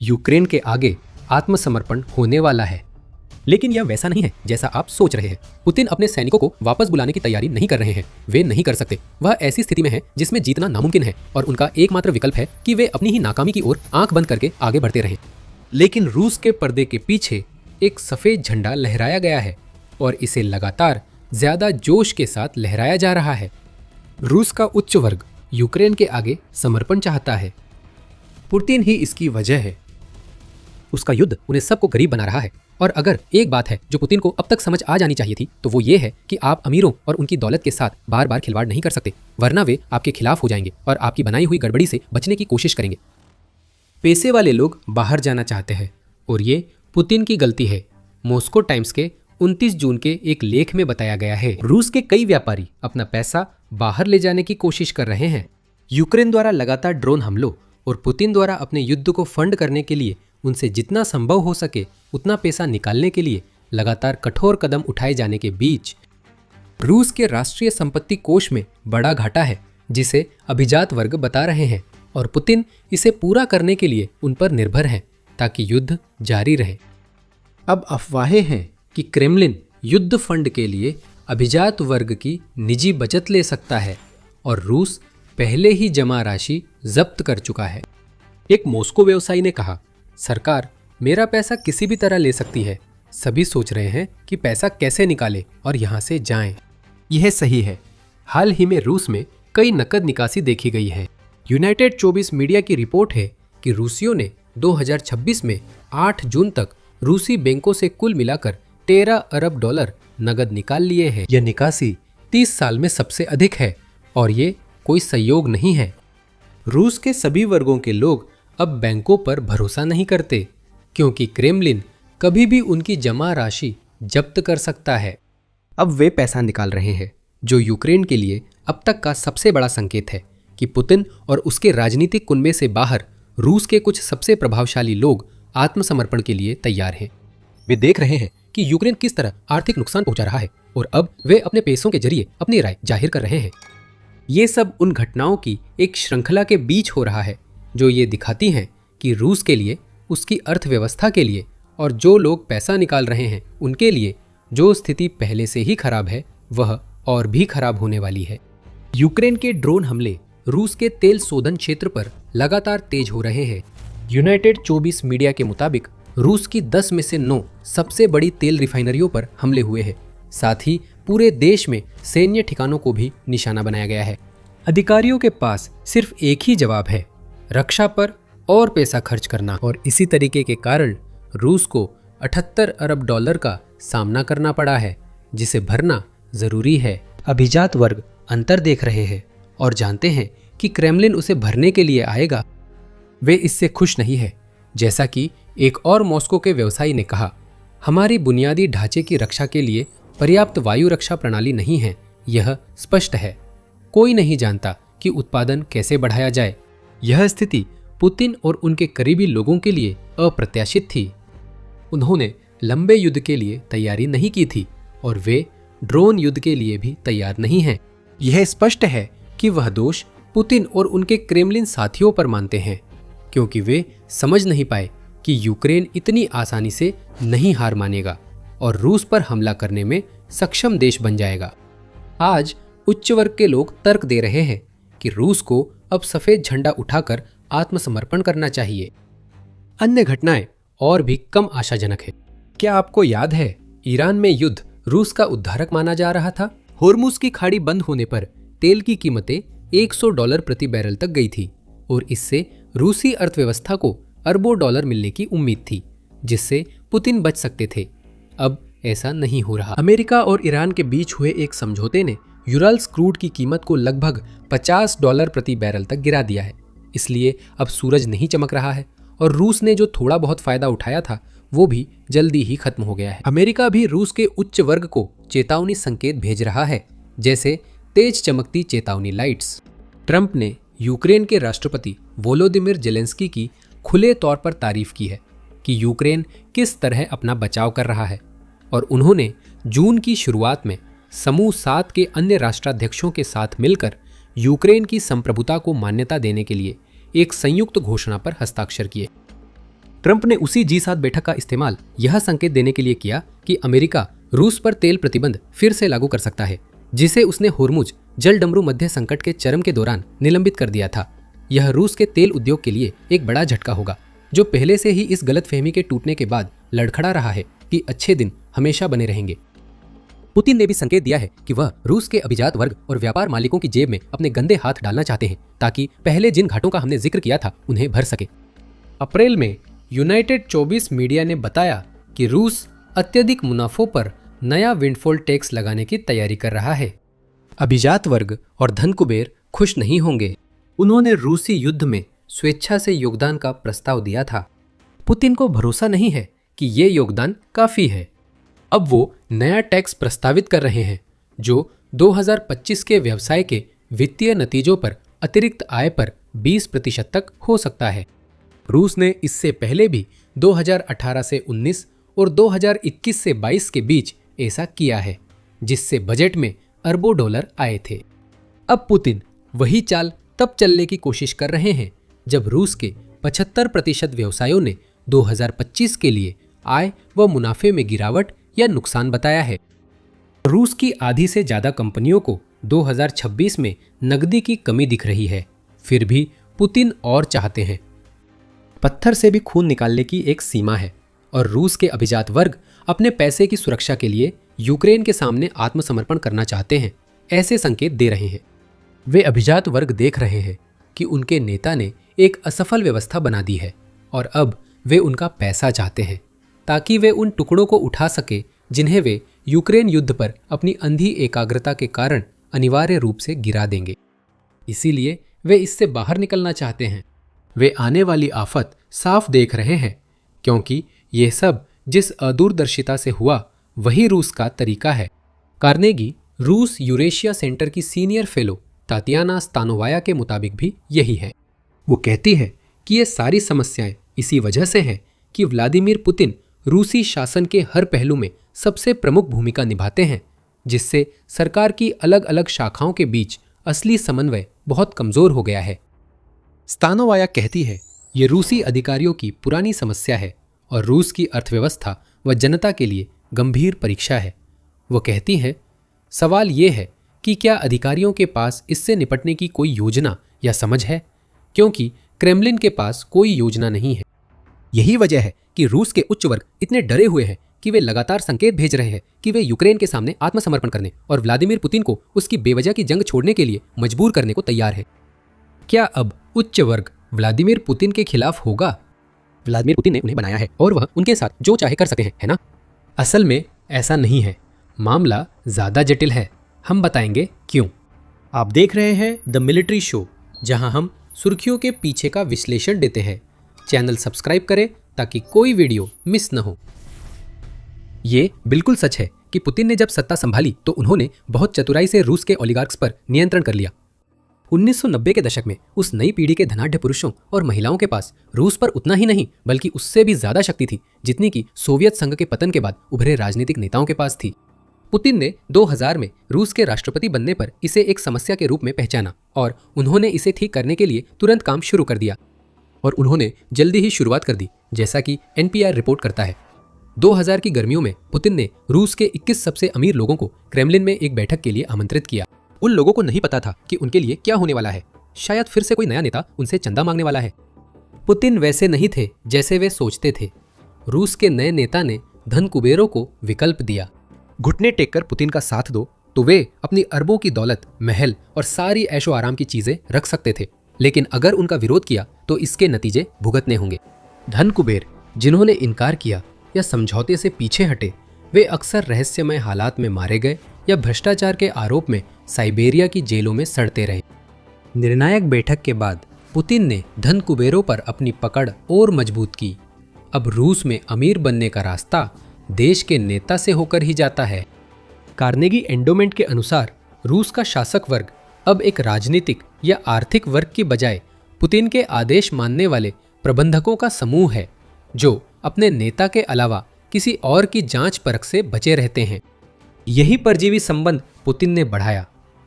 Ukraine के आगे आत्मसमर्पण होने वाला है। लेकिन यह वैसा नहीं है जैसा आप सोच रहे हैं। पुतिन अपने सैनिकों को वापस बुलाने की तैयारी नहीं कर रहे हैं। वे नहीं कर सकते। वह ऐसी स्थिति में है जिसमें जीतना नामुमकिन है और उनका एकमात्र विकल्प है कि वे अपनी ही नाकामी की ओर आंख बंद करके आगे बढ़ते रहें। लेकिन रूस के पर्दे के पीछे एक सफेद झंडा लहराया गया है और इसे लगातार ज्यादा जोश के साथ लहराया जा रहा है। रूस का उच्च वर्ग यूक्रेन के आगे समर्पण चाहता है। पुतिन ही इसकी वजह है। उसका युद्ध उन्हें सबको गरीब बना रहा है। और अगर एक बात है जो पुतिन को अब तक समझ आ जानी चाहिए थी तो वो ये है कि आप अमीरों और उनकी दौलत के साथ बार बार खिलवाड़ नहीं कर सकते, वरना वे आपके खिलाफ हो जाएंगे और आपकी बनाई हुई गड़बड़ी से बचने की कोशिश करेंगे। पैसे वाले लोग बाहर जाना चाहते हैं और ये पुतिन की गलती है। मॉस्को टाइम्स के 29 जून के एक लेख में बताया गया है, रूस के कई व्यापारी अपना पैसा बाहर ले जाने की कोशिश कर रहे हैं। यूक्रेन द्वारा लगातार ड्रोन हमलों और पुतिन द्वारा अपने युद्ध को फंड करने के लिए उनसे जितना संभव हो सके उतना पैसा निकालने के लिए लगातार कठोर कदम उठाए जाने के बीच रूस के राष्ट्रीय संपत्ति कोष में बड़ा घाटा है, जिसे अभिजात वर्ग बता रहे हैं और पुतिन इसे पूरा करने के लिए उन पर निर्भर है ताकि युद्ध जारी रहे। अब अफवाहें हैं कि क्रेमलिन युद्ध फंड के लिए अभिजात वर्ग की निजी बचत ले सकता है और रूस पहले ही जमा राशि जब्त कर चुका है। एक मॉस्को व्यवसायी ने कहा, सरकार मेरा पैसा किसी भी तरह ले सकती है। सभी सोच रहे हैं कि पैसा कैसे निकालें और यहाँ से जाएं। यह सही है। हाल ही में रूस में कई नकद निकासी देखी गई है। यूनाइटेड 24 मीडिया की रिपोर्ट है कि रूसियों ने 2026 में 8 जून तक रूसी बैंकों से कुल मिलाकर 13 अरब डॉलर नकद निकाल लिए हैं। यह निकासी 30 साल में सबसे अधिक है और ये कोई संयोग नहीं है। रूस के सभी वर्गों के लोग अब बैंकों पर भरोसा नहीं करते क्योंकि क्रेमलिन कभी भी उनकी जमा राशि जब्त कर सकता है। अब वे पैसा निकाल रहे हैं, जो यूक्रेन के लिए अब तक का सबसे बड़ा संकेत है कि पुतिन और उसके राजनीतिक कुनबे से बाहर रूस के कुछ सबसे प्रभावशाली लोग आत्मसमर्पण के लिए तैयार हैं। वे देख रहे हैं कि यूक्रेन किस तरह आर्थिक नुकसान पहुंचा रहा है और अब वे अपने पैसों के जरिए अपनी राय जाहिर कर रहे हैं। ये सब उन घटनाओं की एक श्रृंखला के बीच हो रहा है जो ये दिखाती हैं कि रूस के लिए, उसकी अर्थव्यवस्था के लिए और जो लोग पैसा निकाल रहे हैं उनके लिए जो स्थिति पहले से ही खराब है वह और भी खराब होने वाली है। यूक्रेन के ड्रोन हमले रूस के तेल शोधन क्षेत्र पर लगातार तेज हो रहे हैं। यूनाइटेड 24 मीडिया के मुताबिक रूस की 10 में से 9 सबसे बड़ी तेल रिफाइनरियों पर हमले हुए हैं। साथ ही पूरे देश में सैन्य ठिकानों को भी निशाना बनाया गया है। अधिकारियों के पास सिर्फ एक ही जवाब है, रक्षा पर और पैसा खर्च करना। और इसी तरीके के कारण रूस को 78 अरब डॉलर का सामना करना पड़ा है, जिसे भरना जरूरी है। अभिजात वर्ग अंतर देख रहे हैं और जानते हैं कि क्रेमलिन उसे भरने के लिए आएगा। वे इससे खुश नहीं है। जैसा कि एक और मॉस्को के व्यवसायी ने कहा, हमारी बुनियादी ढांचे की रक्षा के लिए पर्याप्त वायु रक्षा प्रणाली नहीं है। यह स्पष्ट है। कोई नहीं जानता कि उत्पादन कैसे बढ़ाया जाए। यह स्थिति पुतिन और उनके करीबी लोगों के लिए अप्रत्याशित थी। उन्होंने लंबे युद्ध के लिए तैयारी नहीं की थी और वे ड्रोन युद्ध के लिए भी तैयार नहीं हैं। यह स्पष्ट है कि वह दोष पुतिन और उनके क्रेमलिन साथियों पर मानते हैं, क्योंकि वे समझ नहीं पाए कि यूक्रेन इतनी आसानी से नहीं हार मानेगा और रूस पर हमला करने में सक्षम देश बन जाएगा। आज उच्च वर्ग के लोग तर्क दे रहे हैं कि रूस को अब सफेद झंडा उठाकर आत्मसमर्पण करना चाहिए। अन्य घटनाएं और भी कम आशाजनक है। क्या आपको याद है ईरान में युद्ध रूस का उद्धारक माना जा रहा था? होर्मुज की खाड़ी बंद होने पर तेल की कीमतें $100 प्रति बैरल तक गई थी और इससे रूसी अर्थव्यवस्था को अरबों डॉलर मिलने की उम्मीद थी, जिससे पुतिन बच सकते थे। अब ऐसा नहीं हो रहा। अमेरिका और ईरान के बीच हुए एक समझौते ने यूरल्स क्रूड की कीमत को लगभग $50 प्रति बैरल तक गिरा दिया है। इसलिए अब सूरज नहीं चमक रहा है और रूस ने जो थोड़ा बहुत फायदा उठाया था वो भी जल्दी ही खत्म हो गया है। अमेरिका भी रूस के उच्च वर्ग को चेतावनी संकेत भेज रहा है, जैसे तेज चमकती चेतावनी लाइट्स। ट्रंप ने यूक्रेन के राष्ट्रपति वोलोदिमिर जेलेंस्की की खुले तौर पर तारीफ की है कि यूक्रेन किस तरह अपना बचाव कर रहा है और उन्होंने जून की शुरुआत में समूह 7 के अन्य राष्ट्राध्यक्षों के साथ मिलकर यूक्रेन की संप्रभुता को मान्यता देने के लिए एक संयुक्त घोषणा पर हस्ताक्षर किए। ट्रंप ने उसी G7 बैठक का इस्तेमाल यह संकेत देने के लिए किया कि अमेरिका रूस पर तेल प्रतिबंध फिर से लागू कर सकता है, जिसे उसने होर्मुज जलडमरू मध्य संकट के चरम के दौरान निलंबित कर दिया था। यह रूस के तेल उद्योग के लिए एक बड़ा झटका होगा, जो पहले से ही इस गलतफहमी के टूटने के बाद लड़खड़ा रहा है कि अच्छे दिन हमेशा बने रहेंगे। पुतिन ने भी संकेत दिया है कि वह रूस के अभिजात वर्ग और व्यापार मालिकों की जेब में अपने गंदे हाथ डालना चाहते हैं, ताकि पहले जिन घाटों का हमने जिक्र किया था उन्हें भर सके। अप्रैल में यूनाइटेड 24 मीडिया ने बताया कि रूस अत्यधिक मुनाफों पर नया विंडफॉल टैक्स लगाने की तैयारी कर रहा है। अभिजात वर्ग और धन कुबेर खुश नहीं होंगे। उन्होंने रूसी युद्ध में स्वेच्छा से योगदान का प्रस्ताव दिया था। पुतिन को भरोसा नहीं है कि ये योगदान काफी है। अब वो नया टैक्स प्रस्तावित कर रहे हैं, जो 2025 के व्यवसाय के वित्तीय नतीजों पर अतिरिक्त आय पर 20% तक हो सकता है। रूस ने इससे पहले भी 2018 से 19 और 2021 से 22 के बीच ऐसा किया है, जिससे बजट में अरबों डॉलर आए थे। अब पुतिन वही चाल तब चलने की कोशिश कर रहे हैं जब रूस के 75% व्यवसायों ने 2025 के लिए आय व मुनाफे में गिरावट या नुकसान बताया है। रूस की आधी से ज्यादा कंपनियों को 2026 में नकदी की कमी दिख रही है। फिर भी पुतिन और चाहते हैं। पत्थर से भी खून निकालने की एक सीमा है और रूस के अभिजात वर्ग अपने पैसे की सुरक्षा के लिए यूक्रेन के सामने आत्मसमर्पण करना चाहते हैं, ऐसे संकेत दे रहे हैं। वे अभिजात वर्ग देख रहे हैं कि उनके नेता ने एक असफल व्यवस्था बना दी है और अब वे उनका पैसा चाहते हैं, ताकि वे उन टुकड़ों को उठा सके जिन्हें वे यूक्रेन युद्ध पर अपनी अंधी एकाग्रता के कारण अनिवार्य रूप से गिरा देंगे। इसीलिए वे इससे बाहर निकलना चाहते हैं। वे आने वाली आफत साफ देख रहे हैं, क्योंकि यह सब जिस अदूरदर्शिता से हुआ वही रूस का तरीका है। कार्नेगी रूस यूरेशिया सेंटर की सीनियर फेलो तातियाना स्तानोवाया के मुताबिक भी यही है। वो कहती है कि ये सारी समस्याएं इसी वजह से हैं कि व्लादिमीर पुतिन रूसी शासन के हर पहलू में सबसे प्रमुख भूमिका निभाते हैं, जिससे सरकार की अलग अलग शाखाओं के बीच असली समन्वय बहुत कमजोर हो गया है। स्तानोवाया कहती है, ये रूसी अधिकारियों की पुरानी समस्या है और रूस की अर्थव्यवस्था व जनता के लिए गंभीर परीक्षा है। वो कहती है, सवाल ये है कि क्या अधिकारियों के पास इससे निपटने की कोई योजना या समझ है, क्योंकि क्रेमलिन के पास कोई योजना नहीं है। यही वजह है कि रूस के उच्च वर्ग इतने डरे हुए हैं कि वे लगातार संकेत भेज रहे हैं कि वे यूक्रेन के सामने आत्मसमर्पण करने और व्लादिमीर पुतिन को उसकी बेवजह की जंग छोड़ने के लिए मजबूर करने को तैयार है। क्या अब उच्च वर्ग व्लादिमीर पुतिन के खिलाफ होगा? व्लादिमीर पुतिन ने उन्हें बनाया है और वह उनके साथ जो चाहे कर सकते हैं, है ना? असल में ऐसा नहीं है। मामला ज्यादा जटिल है। हम बताएंगे क्यों। आप देख रहे हैं द मिलिट्री शो, जहां हम सुर्खियों के पीछे का विश्लेषण देते हैं। चैनल सब्सक्राइब करें ताकि कोई वीडियो मिस न हो। ये बिल्कुल सच है कि पुतिन ने जब सत्ता संभाली तो उन्होंने बहुत चतुराई से रूस के ओलिगार्क्स पर नियंत्रण कर लिया। 1990 के दशक में उस नई पीढ़ी के धनाढ्य पुरुषों और महिलाओं के पास रूस पर उतना ही नहीं बल्कि उससे भी ज्यादा शक्ति थी जितनी कि सोवियत संघ के पतन के बाद उभरे राजनीतिक नेताओं के पास थी। पुतिन ने 2000 में रूस के राष्ट्रपति बनने पर इसे एक समस्या के रूप में पहचाना और उन्होंने इसे ठीक करने के लिए तुरंत काम शुरू कर दिया और उन्होंने जल्दी ही शुरुआत कर दी, जैसा कि NPR रिपोर्ट करता है। 2000 की गर्मियों में पुतिन ने रूस के 21 सबसे अमीर लोगों को क्रेमलिन में एक बैठक के लिए आमंत्रित किया। उन लोगों को नहीं पता था कि उनके लिए क्या होने वाला है। शायद फिर से कोई नया नेता उनसे चंदा मांगने वाला है। पुतिन वैसे नहीं थे जैसे वे सोचते थे। रूस के नए नेता ने धन कुबेरों को विकल्प दिया। घुटने टेक कर पुतिन का साथ दो तो वे अपनी अरबों की दौलत, महल और सारी ऐशो आराम की चीजें रख सकते थे, लेकिन अगर उनका विरोध किया तो इसके नतीजे भुगतने होंगे। धन कुबेर जिन्होंने इनकार किया या समझौते से पीछे हटे, वे अक्सर रहस्यमय हालात में मारे गए या भ्रष्टाचार के आरोप में साइबेरिया की जेलों में सड़ते रहे। निर्णायक बैठक के बाद पुतिन ने धन कुबेरों पर अपनी पकड़ और मजबूत की। अब रूस में अमीर बनने का रास्ता देश के नेता से होकर ही जाता है। कार्नेगी एंडोमेंट के अनुसार रूस का शासक वर्ग अब एक राजनीतिक या आर्थिक वर्ग की बजाय पुतिन के आदेश मानने वाले प्रबंधकों का समूह है, जो अपने नेता के अलावा किसी और की जांच परख से बचे रहते हैं। यही परजीवी संबंध पुतिन ने बढ़ाया।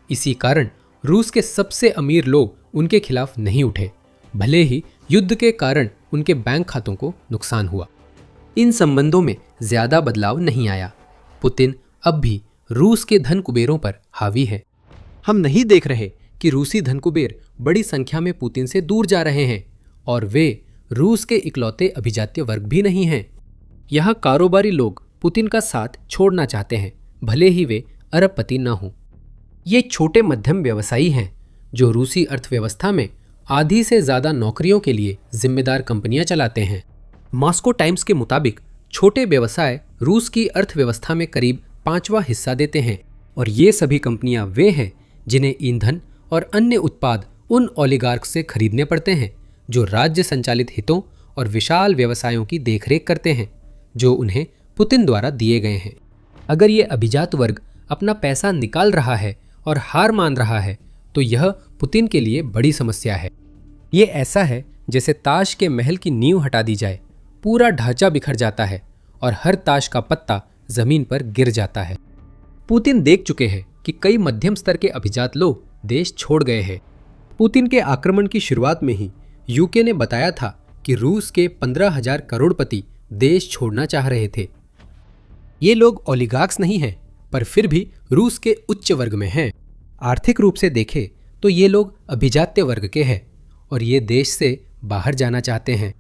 इसी कारण रूस के सबसे अमीर लोग उनके खिलाफ नहीं उठे, भले ही युद्ध के कारण उनके बैंक खातों को नुकसान हुआ। इन संबंधों में ज्यादा बदलाव नहीं आया। पुतिन अब भी रूस के धन कुबेरों पर हावी है। हम नहीं देख रहे कि रूसी धन कुबेर बड़ी संख्या में पुतिन से दूर जा रहे हैं, और वे रूस के इकलौते अभिजात्य वर्ग भी नहीं हैं। यहाँ कारोबारी लोग पुतिन का साथ छोड़ना चाहते हैं, भले ही वे अरबपति न हों। ये छोटे मध्यम व्यवसायी हैं जो रूसी अर्थव्यवस्था में आधी से ज्यादा नौकरियों के लिए जिम्मेदार कंपनियां चलाते हैं। मॉस्को टाइम्स के मुताबिक छोटे व्यवसाय रूस की अर्थव्यवस्था में करीब 5वां हिस्सा देते हैं, और ये सभी कंपनियां वे हैं जिन्हें ईंधन और अन्य उत्पाद उन ओलिगार्क से खरीदने पड़ते हैं जो राज्य संचालित हितों और विशाल व्यवसायों की देखरेख करते हैं, जो उन्हें पुतिन द्वारा दिए गए हैं। अगर ये अभिजात वर्ग अपना पैसा निकाल रहा है और हार मान रहा है, तो यह पुतिन के लिए बड़ी समस्या है। ये ऐसा है जैसे ताश के महल की नींव हटा दी जाए, पूरा ढांचा बिखर जाता है और हर ताश का पत्ता जमीन पर गिर जाता है। पुतिन देख चुके हैं कि कई मध्यम स्तर के अभिजात लोग देश छोड़ गए हैं। पुतिन के आक्रमण की शुरुआत में ही यूके ने बताया था कि रूस के 15,000 करोड़पति देश छोड़ना चाह रहे थे। ये लोग ओलिगार्क्स नहीं हैं, पर फिर भी रूस के उच्च वर्ग में हैं। आर्थिक रूप से देखें तो ये लोग अभिजात्य वर्ग के हैं और ये देश से बाहर जाना चाहते हैं।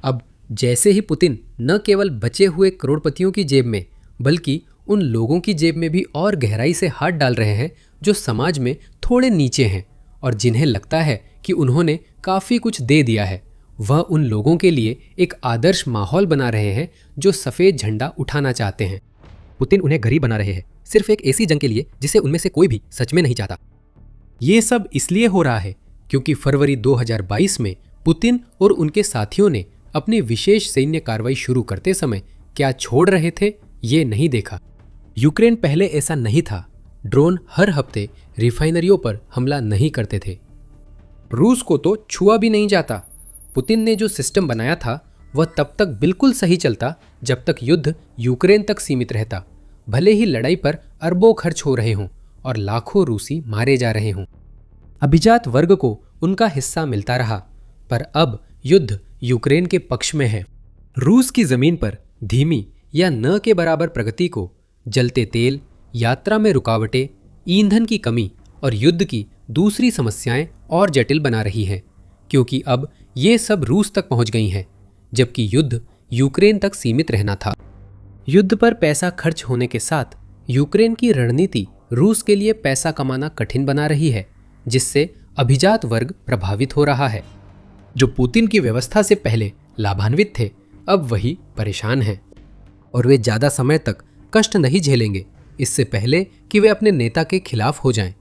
अब जैसे ही पुतिन न केवल बचे हुए करोड़पतियों की जेब में, बल्कि उन लोगों की जेब में भी और गहराई से हाथ डाल रहे हैं जो समाज में थोड़े नीचे हैं और जिन्हें लगता है कि उन्होंने काफ़ी कुछ दे दिया है, वह उन लोगों के लिए एक आदर्श माहौल बना रहे हैं जो सफ़ेद झंडा उठाना चाहते हैं। पुतिन उन्हें गरीब बना रहे हैं, सिर्फ एक ऐसी जंग के लिए जिसे उनमें से कोई भी सच में नहीं चाहता। ये सब इसलिए हो रहा है क्योंकि फरवरी 2022 में पुतिन और उनके साथियों ने अपनी विशेष सैन्य कार्रवाई शुरू करते समय क्या छोड़ रहे थे, ये नहीं देखा। यूक्रेन पहले ऐसा नहीं था। ड्रोन हर हफ्ते रिफाइनरियों पर हमला नहीं करते थे। रूस को तो छुआ भी नहीं जाता। पुतिन ने जो सिस्टम बनाया था वह तब तक बिल्कुल सही चलता जब तक युद्ध यूक्रेन तक सीमित रहता, भले ही लड़ाई पर अरबों खर्च हो रहे हों और लाखों रूसी मारे जा रहे हों। अभिजात वर्ग को उनका हिस्सा मिलता रहा, पर अब युद्ध यूक्रेन के पक्ष में है। रूस की जमीन पर धीमी या न के बराबर प्रगति को जलते तेल, यात्रा में रुकावटें, ईंधन की कमी और युद्ध की दूसरी समस्याएं और जटिल बना रही हैं, क्योंकि अब ये सब रूस तक पहुंच गई हैं, जबकि युद्ध यूक्रेन तक सीमित रहना था। युद्ध पर पैसा खर्च होने के साथ यूक्रेन की रणनीति रूस के लिए पैसा कमाना कठिन बना रही है, जिससे अभिजात वर्ग प्रभावित हो रहा है। जो पुतिन की व्यवस्था से पहले लाभान्वित थे, अब वही परेशान हैं, और वे ज़्यादा समय तक कष्ट नहीं झेलेंगे इससे पहले कि वे अपने नेता के खिलाफ हो जाएं।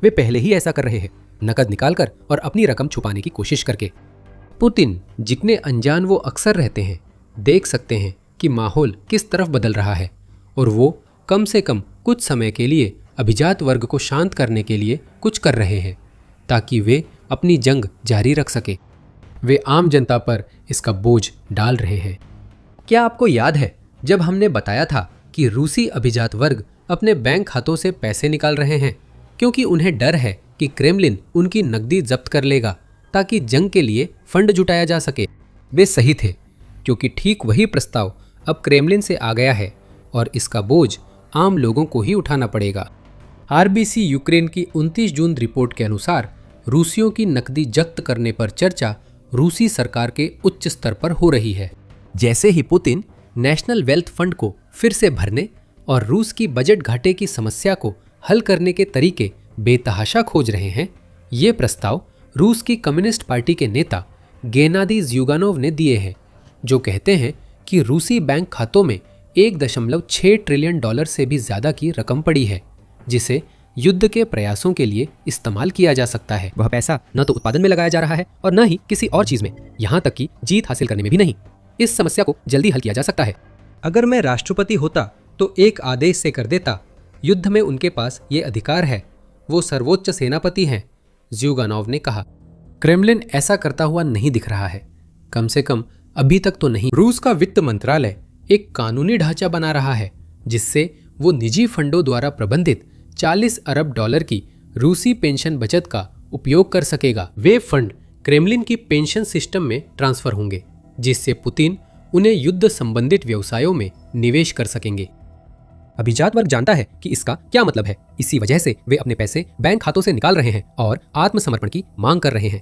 वे पहले ही ऐसा कर रहे हैं, नकद निकालकर और अपनी रकम छुपाने की कोशिश करके। पुतिन, जितने अनजान वो अक्सर रहते हैं, देख सकते हैं कि माहौल किस तरफ बदल रहा है, और वो कम से कम कुछ समय के लिए अभिजात वर्ग को शांत करने के लिए कुछ कर रहे हैं, ताकि वे अपनी जंग जारी रख सके। वे आम जनता पर इसका बोझ डाल रहे हैं। क्या आपको याद है जब हमने बताया था कि रूसी अभिजात वर्ग अपने बैंक खातों से पैसे निकाल रहे हैं क्योंकि उन्हें डर है कि क्रेमलिन उनकी नकदी जब्त कर लेगा ताकि जंग के लिए फंड जुटाया जा सके? वे सही थे, क्योंकि ठीक वही प्रस्ताव अब क्रेमलिन से आ गया है और इसका बोझ आम लोगों को ही उठाना पड़ेगा। आरबीसी यूक्रेन की 29 जून रिपोर्ट के अनुसार रूसियों की नकदी जब्त करने पर चर्चा रूसी सरकार के उच्च स्तर पर हो रही है। जैसे ही पुतिन नेशनल वेल्थ फंड को फिर से भरने और रूस की बजट घाटे की समस्या को हल करने के तरीके बेतहाशा खोज रहे हैं, ये प्रस्ताव रूस की कम्युनिस्ट पार्टी के नेता गेनादी ज़्युगानोव ने दिए हैं, जो कहते हैं कि रूसी बैंक खातों में 1.6 ट्रिलियन डॉलर से भी ज़्यादा की रकम पड़ी है, जिसे युद्ध के प्रयासों के लिए इस्तेमाल किया जा सकता है। वह पैसा न तो उत्पादन में लगाया जा रहा है और न ही किसी और चीज़ में, यहाँ तक कि जीत हासिल करने में भी नहीं। इस समस्या को जल्दी हल किया जा सकता है। अगर मैं राष्ट्रपति होता तो एक आदेश से कर देता। युद्ध में उनके पास ये अधिकार है, वो सर्वोच्च सेनापति हैं, ज़्युगानोव ने कहा। क्रेमलिन ऐसा करता हुआ नहीं दिख रहा है, कम से कम अभी तक तो नहीं। रूस का वित्त मंत्रालय एक कानूनी ढांचा बना रहा है जिससे वो निजी फंडों द्वारा प्रबंधित 40 अरब डॉलर की रूसी पेंशन बचत का उपयोग कर सकेगा। वे फंड क्रेमलिन की पेंशन सिस्टम में ट्रांसफर होंगे, जिससे पुतिन उन्हें युद्ध संबंधित व्यवसायों में निवेश कर सकेंगे। अभिजात वर्ग जानता है कि इसका क्या मतलब है। इसी वजह से वे अपने पैसे बैंक खातों से निकाल रहे हैं और आत्मसमर्पण की मांग कर रहे हैं।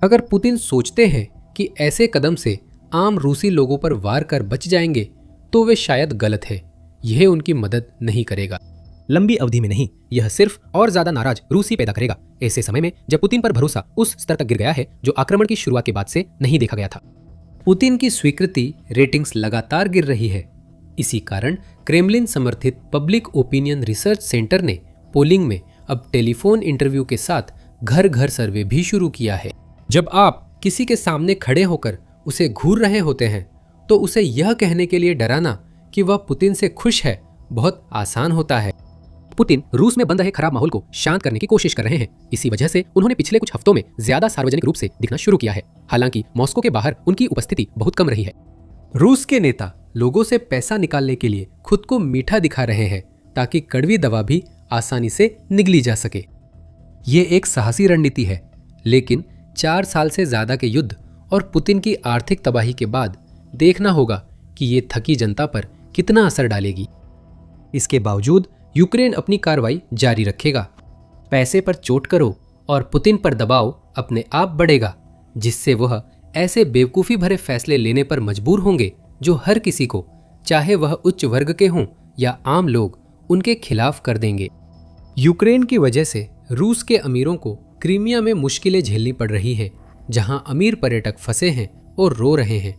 अगर पुतिन सोचते हैं कि ऐसे कदम से आम रूसी लोगों पर वार कर बच जाएंगे, तो वे शायद गलत है। यह उनकी मदद नहीं करेगा। लंबी अवधि में नहीं, यह सिर्फ और ज्यादा नाराज रूसी पैदा करेगा, ऐसे समय में जब पुतिन पर भरोसा उस स्तर तक गिर गया है जो आक्रमण की शुरुआत के बाद से नहीं देखा गया था। पुतिन की स्वीकृति रेटिंग्स लगातार गिर रही है। इसी कारण क्रेमलिन समर्थित पब्लिक ओपिनियन रिसर्च सेंटर ने पोलिंग में अब टेलीफोन इंटरव्यू के साथ घर घर सर्वे भी शुरू किया है। जब आप किसी के सामने खड़े होकर उसे घूर रहे होते हैं, तो उसे यह कहने के लिए डराना कि वह पुतिन से खुश है बहुत आसान होता है। पुतिन रूस में बन रहे खराब माहौल को शांत करने की कोशिश कर रहे हैं। इसी वजह से उन्होंने पिछले कुछ हफ्तों में ज्यादा सार्वजनिक रूप से दिखना शुरू किया है। हालांकि मॉस्को के बाहर उनकी उपस्थिति बहुत कम रही है। रूस के नेता लोगों से पैसा निकालने के लिए खुद को मीठा दिखा रहे हैं, ताकि कड़वी दवा भी आसानी से निगली जा सके। ये एक साहसी रणनीति है, लेकिन 4 साल से ज्यादा के युद्ध और पुतिन की आर्थिक तबाही के बाद देखना होगा कि ये थकी जनता पर कितना असर डालेगी। इसके बावजूद यूक्रेन अपनी कार्रवाई जारी रखेगा। पैसे पर चोट करो और पुतिन पर दबाव अपने आप बढ़ेगा, जिससे वह ऐसे बेवकूफ़ी भरे फैसले लेने पर मजबूर होंगे जो हर किसी को, चाहे वह उच्च वर्ग के हों या आम लोग, उनके खिलाफ कर देंगे। यूक्रेन की वजह से रूस के अमीरों को क्रीमिया में मुश्किलें झेलनी पड़ रही है, जहां अमीर पर्यटक फंसे हैं और रो रहे हैं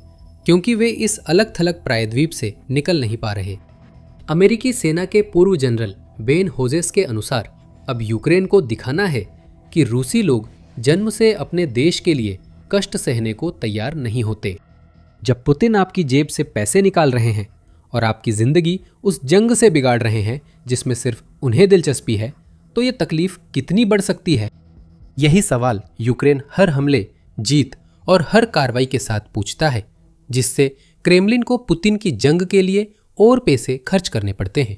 क्योंकि वे इस अलग थलग प्रायद्वीप से निकल नहीं पा रहे। अमेरिकी सेना के पूर्व जनरल बेन होजेस के अनुसार अब यूक्रेन को दिखाना है कि रूसी लोग जन्म से अपने देश के लिए कष्ट सहने को तैयार नहीं होते। जब पुतिन आपकी जेब से पैसे निकाल रहे हैं और आपकी जिंदगी उस जंग से बिगाड़ रहे हैं जिसमें सिर्फ उन्हें दिलचस्पी है, तो ये तकलीफ कितनी बढ़ सकती है? यही सवाल यूक्रेन हर हमले, जीत और हर कार्रवाई के साथ पूछता है, जिससे क्रेमलिन को पुतिन की जंग के लिए और पैसे खर्च करने पड़ते हैं।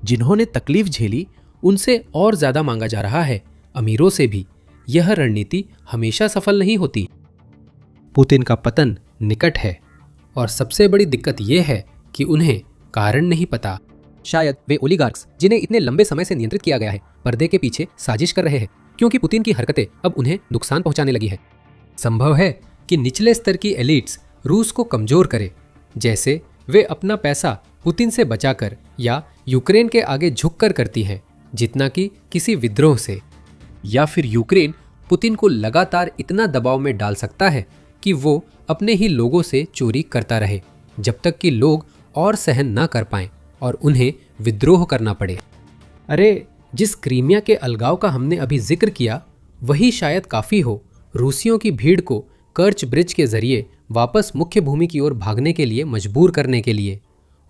जिन्होंने तकलीफ झेली उनसे और ज्यादा मांगा जा रहा है, अमीरों से भी। यह रणनीति हमेशा सफल नहीं होती। पुतिन का पतन निकट है और सबसे बड़ी दिक्कत यह है कि उन्हें कारण नहीं पता। शायद वे ओलिगार्क्स, जिन्हें इतने लंबे समय से नियंत्रित किया गया है, पर्दे के पीछे साजिश कर रहे हैं, क्योंकि पुतिन की हरकतें अब उन्हें नुकसान पहुंचाने लगी है। संभव है कि निचले स्तर की एलिट्स रूस को कमजोर करे, जैसे वे अपना पैसा पुतिन से बचाकर या यूक्रेन के आगे झुककर करती हैं, जितना कि किसी विद्रोह से। या फिर यूक्रेन पुतिन को लगातार इतना दबाव में डाल सकता है कि वो अपने ही लोगों से चोरी करता रहे, जब तक कि लोग और सहन ना कर पाएं और उन्हें विद्रोह करना पड़े। अरे, जिस क्रीमिया के अलगाव का हमने अभी जिक्र किया, वही शायद काफ़ी हो रूसियों की भीड़ को कर्च ब्रिज के जरिए वापस मुख्य भूमि की ओर भागने के लिए मजबूर करने के लिए,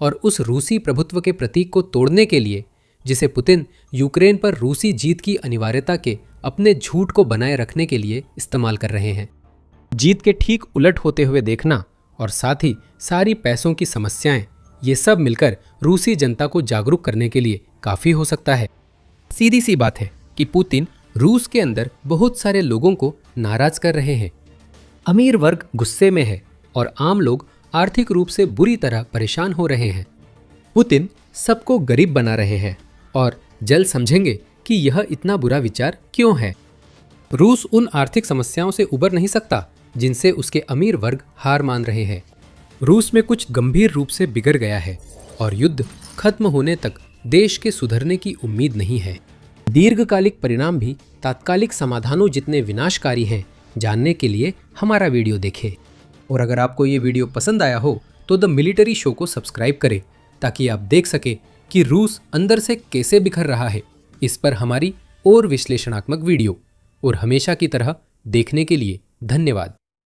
और उस रूसी प्रभुत्व के प्रतीक को तोड़ने के लिए जिसे पुतिन यूक्रेन पर रूसी जीत की अनिवार्यता के अपने झूठ को बनाए रखने के लिए इस्तेमाल कर रहे हैं। जीत के ठीक उलट होते हुए देखना और साथ ही सारी पैसों की समस्याएं, ये सब मिलकर रूसी जनता को जागरूक करने के लिए काफ़ी हो सकता है। सीधी सी बात है कि पुतिन रूस के अंदर बहुत सारे लोगों को नाराज कर रहे हैं। अमीर वर्ग गुस्से में है और आम लोग आर्थिक रूप से बुरी तरह परेशान हो रहे हैं। पुतिन सबको गरीब बना रहे हैं और जल्द समझेंगे कि यह इतना बुरा विचार क्यों है। रूस उन आर्थिक समस्याओं से उबर नहीं सकता जिनसे उसके अमीर वर्ग हार मान रहे हैं। रूस में कुछ गंभीर रूप से बिगड़ गया है और युद्ध खत्म होने तक देश के सुधरने की उम्मीद नहीं है। दीर्घकालिक परिणाम भी तात्कालिक समाधानों जितने विनाशकारी हैं, जानने के लिए हमारा वीडियो देखें। और अगर आपको ये वीडियो पसंद आया हो तो द मिलिट्री शो को सब्सक्राइब करें, ताकि आप देख सके कि रूस अंदर से कैसे बिखर रहा है। इस पर हमारी और विश्लेषणात्मक वीडियो और हमेशा की तरह देखने के लिए धन्यवाद।